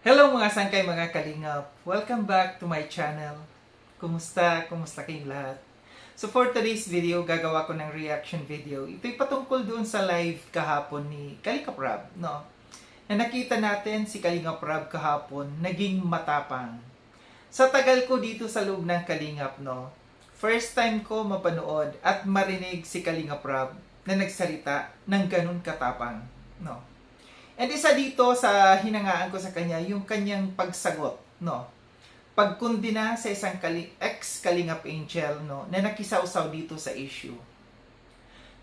Hello mga sangkay, mga kalingap. Welcome back to my channel. Kumusta? Kumusta kayong lahat? So for today's video, gagawa ko ng reaction video. Ito'y patungkol doon sa live kahapon ni Kalingap Rob, no? Na nakita natin si Kalingap Rob kahapon, naging matapang. Sa tagal ko dito sa loob ng Kalingap, no? First time ko mapanood at marinig si Kalingap Rob na nagsalita ng ganun katapang, no? And isa dito sa hinangaan ko sa kanya, yung kanyang pagsagot, no? Pagkundina sa isang ex-Kalingap Angel, no? Na nakisawsaw dito sa issue.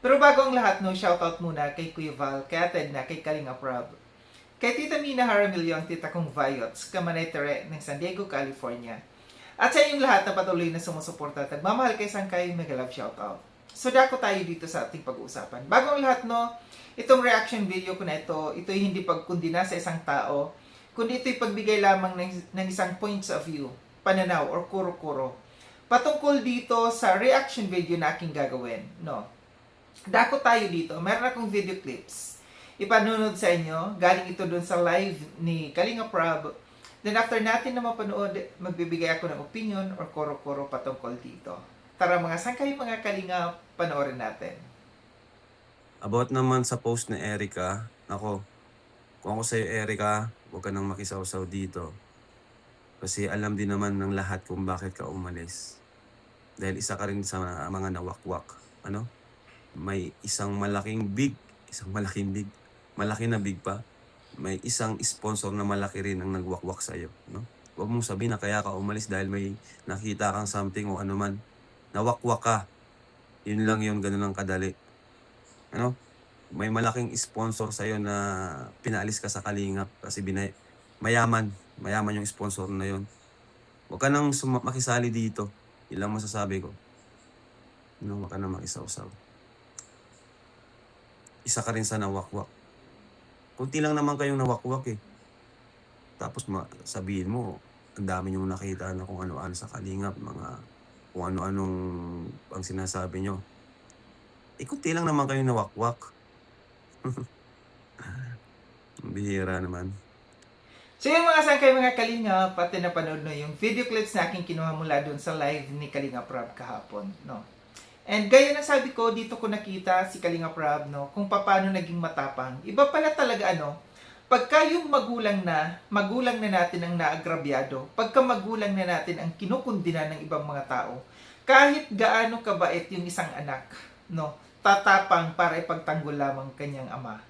Pero bago ang lahat, no? Shoutout muna kay Kuya Val, kay Ted na, kay Kalingap Rob. Kay Tita Mina Jaramillo, ang tita kong Viots, Kamanay Tere ng San Diego, California. At sa inyong lahat na patuloy na sumusuporta at nagmamahal kay Sangkay, mega love shoutout. So dako tayo dito sa ating pag-uusapan. Bago ang lahat, no? Itong reaction video ko na ito'y hindi pagkundina sa isang tao, kundi ito'y pagbigay lamang ng isang points of view, pananaw, or kuro-kuro. Patungkol dito sa reaction video na aking gagawin, no? Dako tayo dito. Meron akong video clips. Ipanunod sa inyo. Galing ito dun sa live ni Kalingap Rob. Then after natin na mapanood, magbibigay ako ng opinion or kuro-kuro patungkol dito. Tara mga sangkay, mga Kalingap, panoorin natin. About naman sa post ni Erica, ako, kung ako sa'yo Erica, huwag ka nang makisawsaw dito. Kasi alam din naman ng lahat kung bakit ka umalis. Dahil isa ka rin sa mga nawakwak. Ano? May isang malaking big, malaki na big pa. May isang sponsor na malaki rin ang nagwakwak sa'yo. No? Huwag mong sabihin na kaya ka umalis dahil may nakita kang something o ano man. Nawakwak ka. Yun lang yun, ganun lang kadali. Ano? May malaking sponsor sa'yo na pinaalis ka sa Kalingap kasi mayaman yung sponsor na yun. Huwag ka nang makisali dito. Yun lang masasabi ko. No, huwag ka nang makisawsaw. Isa ka rin sa nawakwak. Kunti lang naman kayong nawakwak eh. Tapos sabihin mo, ang dami nyo nakita na kung ano-ano sa Kalingap, kung ano-anong ang sinasabi nyo. Kunti lang naman kayo nawakwak. Bihira naman. So yung mga sangkay, mga Kalingap, pati napanood no yung video clips na aking kinuha mula doon sa live ni Kalingap Rob kahapon, no? And gaya ng sabi ko, dito ko nakita si Kalingap Rob, no, kung paano naging matapang. Iba pala talaga, pagka yung magulang na natin ang naagrabyado, pagka magulang na natin ang kinukundina ng ibang mga tao, kahit gaano kabait yung isang anak, no, tatapang para ipagtanggol lamang kanyang ama.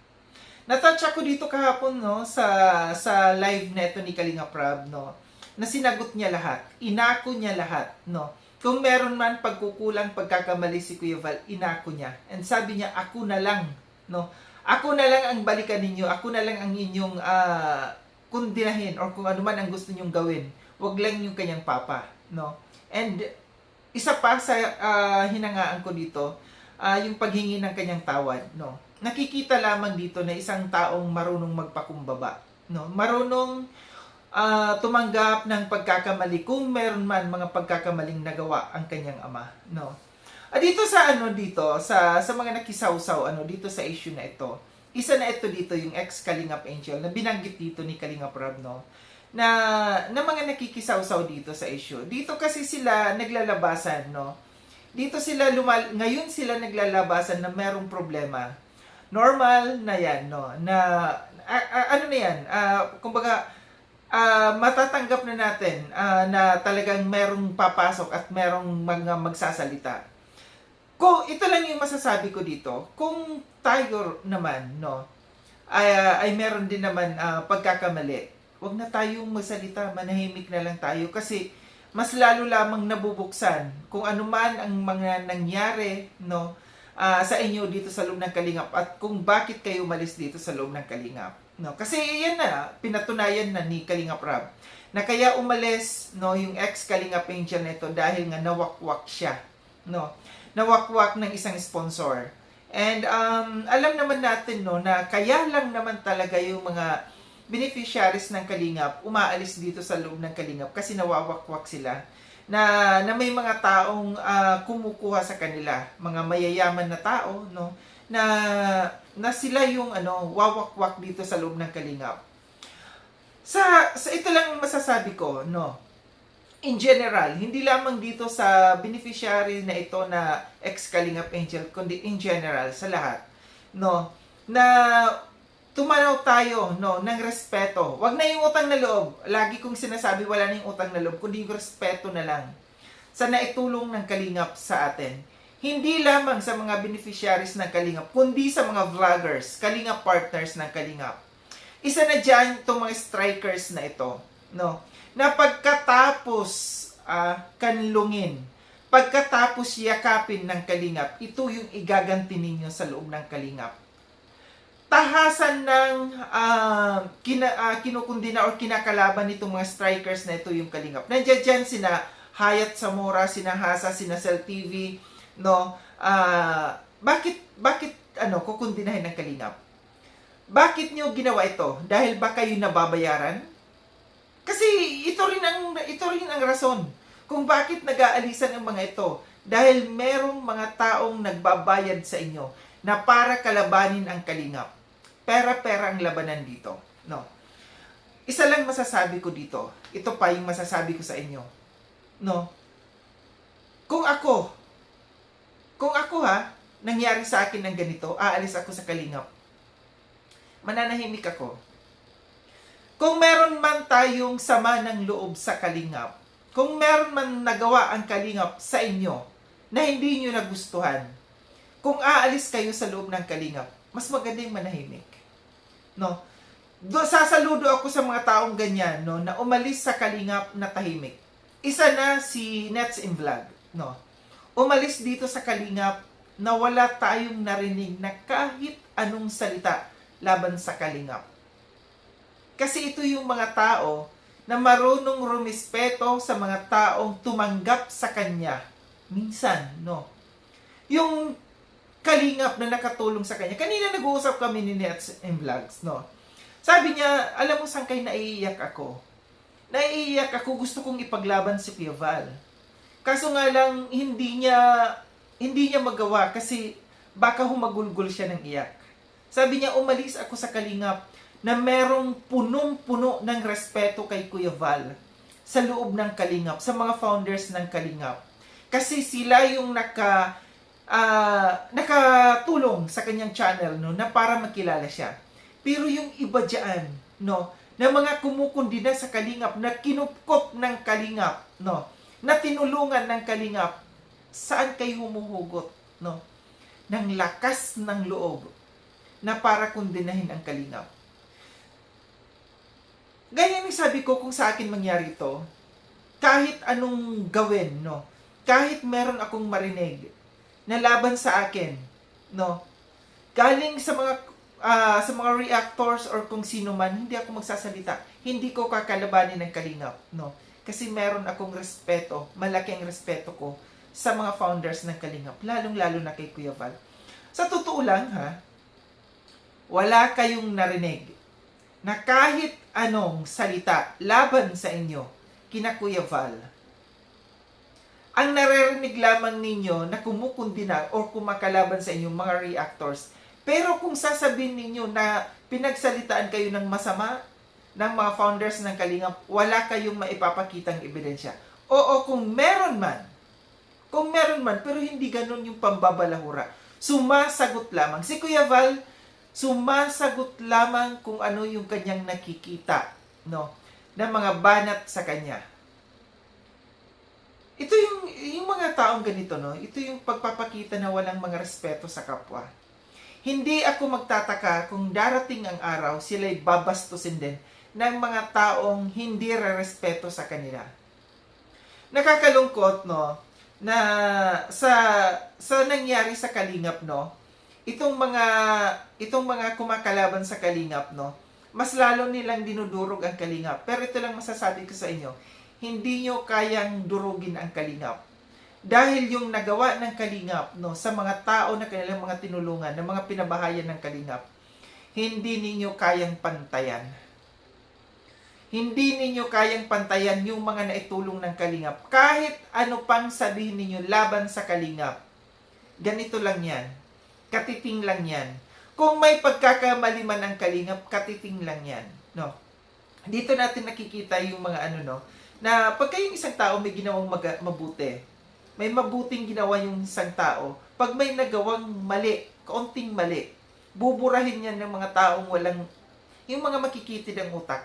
Natouch ako dito kahapon, no, sa live na ito ni Kalingap Rob, no, na sinagot niya lahat, inako niya lahat, no. Kung meron man pagkukulang, pagkakamali si Kuya Val, inako niya. And sabi niya, ako na lang, no. Ako na lang ang balikan ninyo, ako na lang ang inyong kundinahin or kung ano man ang gusto ninyong gawin. Huwag lang yung kanyang papa, no. And isa pa sa hinangaan ko dito, yung paghingi ng kanyang tawad, no. Nakikita lamang dito na isang taong marunong magpakumbaba, no. Marunong tumanggap ng pagkakamali kung meron man mga pagkakamaling nagawa ang kanyang ama, no. Dito sa sa mga nakisawsaw dito sa issue na ito. Isa na ito dito yung ex Kalingap Angel na binanggit dito ni Kalingap Rob, no. Na mga nakikisawsaw dito sa issue. Dito kasi sila naglalabasan, no. Dito sila ngayon sila naglalabasan na merong problema. Normal na 'yan, no. Na ano na 'yan? Kumbaga matatanggap na natin na talagang merong papasok at merong mga magsasalita. Kung ito lang yung masasabi ko dito, kung tayo naman, no, ay meron din naman pagkakamali, wag na tayong magsalita, manahimik na lang tayo kasi mas lalo lamang nabubuksan kung ano man ang mga nangyari, no, sa inyo dito sa loob ng Kalingap at kung bakit kayo umalis dito sa loob ng Kalingap. No, kasi yan na, pinatunayan na ni Kalingap Rob na kaya umalis, no, yung ex Kalingap Angel na ito dahil nga nawakwak siya, no. Nawakwak ng isang sponsor. And alam naman natin, no, na kaya lang naman talaga yung mga beneficiaries ng Kalingap umaalis dito sa loob ng Kalingap kasi nawawakwak sila. Na may mga taong kumukuha sa kanila, mga mayayaman na tao, no, na sila yung wawakwak dito sa loob ng Kalingap. Sa ito lang ang masasabi ko, no. In general, hindi lamang dito sa beneficiary na ito na ex-Kalingap Angel, kundi in general sa lahat, no, na tumanaw tayo, no, ng respeto. Wag na yung utang na loob. Lagi kong sinasabi, wala na yung utang na loob, kundi yung respeto na lang sa naitulong ng Kalingap sa atin. Hindi lamang sa mga beneficiaries ng Kalingap, kundi sa mga vloggers, Kalingap partners ng Kalingap. Isa na dyan itong mga strikers na ito, no, na pagkatapos kanlungin, pagkatapos yakapin ng Kalingap, ito yung igaganti ninyo sa loob ng Kalingap. Tahasan ng kinukundina or kinakalaban nitong mga strikers na ito yung Kalingap. Nandiyan dyan sina Hayat Zamora, sina Hasa, sina Cell TV, no? Bakit kukundinahin ng Kalingap? Bakit nyo ginawa ito? Dahil ba kayo nababayaran? Kasi ito rin ang rason kung bakit nag-aalisan ang mga ito. Dahil merong mga taong nagbabayad sa inyo na para kalabanin ang Kalingap. Pera-pera ang labanan dito. No. Isa lang masasabi ko dito. Ito pa yung masasabi ko sa inyo. No. Kung ako nangyari sa akin ng ganito, aalis ako sa Kalingap. Mananahimik ako. Kung meron man tayong sama ng loob sa Kalingap, kung meron man nagawa ang Kalingap sa inyo na hindi nyo nagustuhan, kung aalis kayo sa loob ng Kalingap, mas maganda yung manahimik. No? Sasaludo ako sa mga taong ganyan, no, na umalis sa Kalingap na tahimik. Isa na si Nets in Vlog, no. Umalis dito sa Kalingap na wala tayong narinig na kahit anong salita laban sa Kalingap. Kasi ito yung mga tao na marunong rumispeto sa mga taong tumanggap sa kanya. Minsan, no. Yung Kalingap na nakatulong sa kanya. Kanina nag-uusap kami ni Nets in Vlogs, no. Sabi niya, alam mo saan kayo naiiyak ako? Naiiyak ako, gusto kong ipaglaban si Kuya Val. Kaso nga lang, hindi niya magawa kasi baka humagulgol siya ng iyak. Sabi niya, umalis ako sa Kalingap na merong punong-puno ng respeto kay Kuya Val sa loob ng Kalingap, sa mga founders ng Kalingap. Kasi sila yung nakatulong sa kanyang channel, no, na para makilala siya. Pero yung iba dyan, no, na mga kumukundina sa Kalingap, na kinupkop ng Kalingap, no, na tinulungan ng Kalingap, saan kayo humuhugot, no, ng lakas ng loob na para kundinahin ang Kalingap. Ganyan yung sabi ko, kung sa akin mangyari ito, kahit anong gawin, no, kahit meron akong marinig na laban sa akin, no, galing sa mga reactors or kung sino man, hindi ako magsasalita. Hindi ko kakalabanin ng Kalingap, no, kasi meron akong respeto, malaking respeto ko sa mga founders ng Kalingap, lalong-lalo na kay Kuya Val. Sa totoo lang, wala kayong narinig na kahit anong salita laban sa inyo kina Kuya Val. Ang naririnig lamang ninyo na kumukundina o kumakalaban sa inyong mga reactors. Pero kung sasabihin ninyo na pinagsalitaan kayo ng masama ng mga founders ng Kalingap, wala kayong maipapakitang ebidensya. Oo, kung meron man, pero hindi ganun yung pambabalahura. Sumasagot lamang. Si Kuya Val, sumasagot lamang kung ano yung kanyang nakikita, no, na mga banat sa kanya. Ito yung mga taong ganito, no, ito yung pagpapakita na walang mga respeto sa kapwa. Hindi ako magtataka kung darating ang araw, sila'y babastusin din ng mga taong hindi re-respeto sa kanila. Nakakalungkot, no, na sa nangyari sa Kalingap, no, itong mga kumakalaban sa Kalingap, no, mas lalo nilang dinudurog ang Kalingap. Pero ito lang masasabi ko sa inyo, hindi nyo kayang durugin ang Kalingap. Dahil yung nagawa ng Kalingap, no, sa mga tao na kanilang mga tinulungan, na mga pinabahayan ng Kalingap, hindi ninyo kayang pantayan. Hindi ninyo kayang pantayan yung mga naitulong ng Kalingap. Kahit ano pang sabihin ninyo laban sa Kalingap, ganito lang yan. Katiting lang yan. Kung may pagkakamali man ang Kalingap, katiting lang yan. No? dito natin nakikita yung mga ano, no, na pagka yung isang tao may ginawang mabuti, may mabuting ginawa yung isang tao, pag may nagawang mali, kaunting mali, buburahin yan ng mga taong walang, yung mga makikitid ang utak.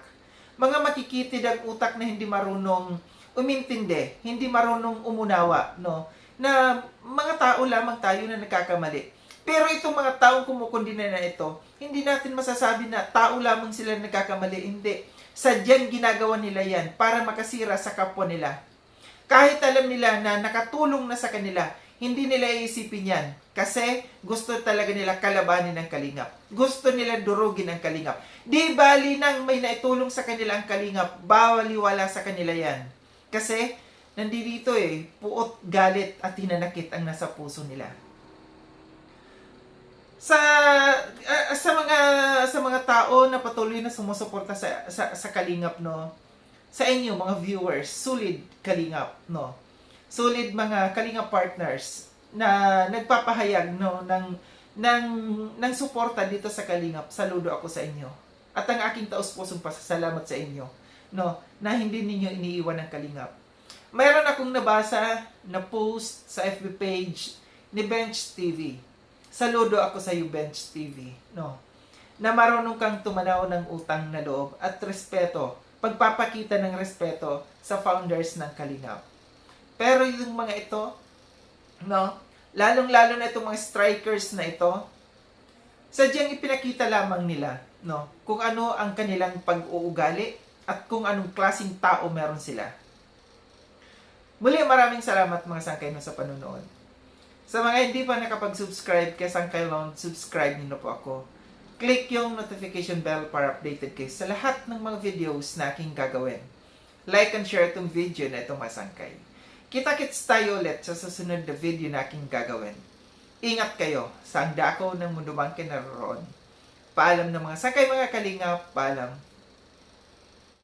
Mga makikitid ang utak na hindi marunong umintindi, hindi marunong umunawa, no, na mga tao lamang tayo na nagkakamali. Pero itong mga taong kumukundina na ito, hindi natin masasabi na tao lamang sila nagkakamali. Hindi. Sadyang ginagawa nila yan para makasira sa kapwa nila. Kahit alam nila na nakatulong na sa kanila, hindi nila iisipin yan. Kasi gusto talaga nila kalabanin ang kalingap. Gusto nila durugin ang kalingap. Di bali nang may naitulong sa kanila ang kalingap, bawaliwala sa kanila yan. Kasi nandito puot, galit at hinanakit ang nasa puso nila. Sa mga tao na patuloy na sumusuporta sa Kalingap, no, sa inyo mga viewers, solid Kalingap, no, solid mga Kalingap partners na nagpapahayag, no, ng suporta dito sa Kalingap. Saludo ako sa inyo at ang aking taus-pusong pasasalamat sa inyo, no, na hindi ninyo iniiwan ng Kalingap. Mayroon akong nabasa na post sa FB page ni Bench TV. Saludo ako sa iyo, Bench TV, no, na marunong kang tumanaw ng utang na loob at respeto, pagpapakita ng respeto sa founders ng Kalingap. Pero yung mga ito, no, lalong-lalo na itong mga strikers na ito, sadyang ipinakita lamang nila, no, kung ano ang kanilang pag-uugali at kung anong klaseng tao meron sila. Muli, maraming salamat mga sangkay no sa panonood. Sa mga hindi pa nakapag-subscribe kay Sangkay Lounge, subscribe niyo po ako. Click yung notification bell para updated kayo sa lahat ng mga videos na aking gagawin. Like and share itong video na itong mga sangkay. Kita-kits tayo ulit sa susunod na video na aking gagawin. Ingat kayo sa ang dako ng mundo bang kinaroroon. Paalam ng mga sangkay, mga kalingap, paalam.